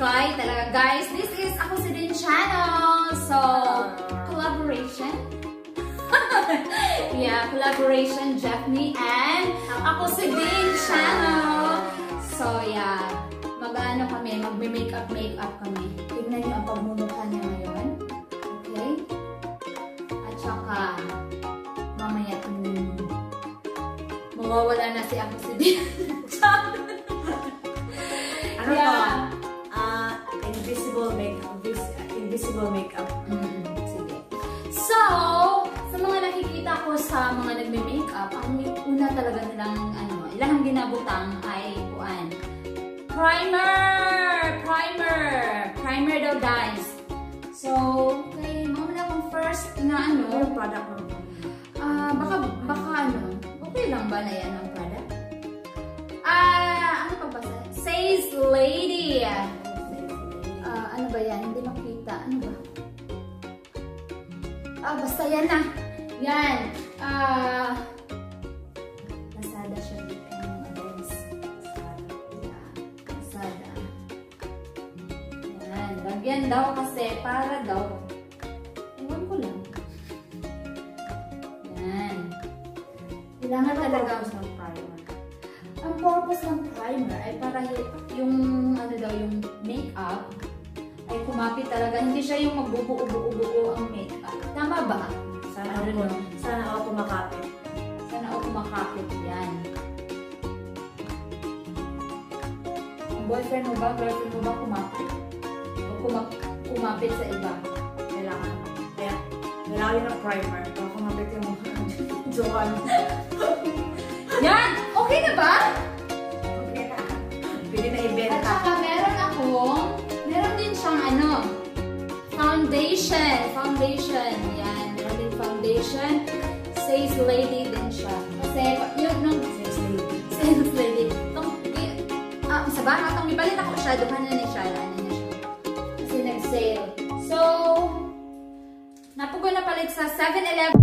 Try talaga. Guys, this is Ako Si Din channel. So, collaboration. Yeah, collaboration, Jeffney and Ako Si Din channel. So, yeah. Mag-ano kami, magme-makeup kami. Tignan niyo ang pagmumukha niya ngayon. Okay? At saka, mamaya mawawala na si Ako Si Din. Ano yeah. Invisible makeup. Sige. So, sa mga nakikita ko sa mga nagme-makeup, ang una talaga nilang, ilang ginabutang ay kuan. Primer daw, guys. So, okay, mamaya akong first na yung product mo. Baka okay lang ba na yan ang product? Ano pa ba? Says Lady. Ano ba yan? Hindi makita. Ano ba? Basta yan na. Yan. Lazada siya dito. Lazada. Yan. Lagyan daw kasi para daw. Ewan ko lang. Yan. Kailangan talaga ng primer. Ang purpose ng primer ay para yung yung makeup ay kumapit talaga. Hindi siya yung magbubuo-buo ang makeup. Tama ba? Sana ako kumakapit. Sana ako kumakapit. Yan. Ang boyfriend mo ba? Girlfriend mo ba kumapit? O kumapit sa iba? Kailangan. Kaya, kailangan ng primer. Para kumapit yung Johan. Yan! Okay na ba? Okay na. Pwede na ibenta. At saka meron din siyang foundation. Yan, meron din foundation. Says Lady din siya. Kasi, Says Lady. Sa baka, itong ibalit ako siya, duhan na siya. Kasi nag-sale. So, napugo na palit sa 7-Eleven.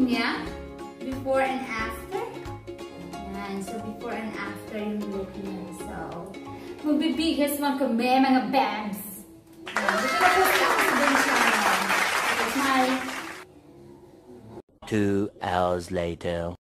niya. Before and after. Yan. So, before and after yung look niya. So, magbibihis man kami, mga babs. Yan. Dito na po siya. Doon siya. Okay, smile. 2 hours later.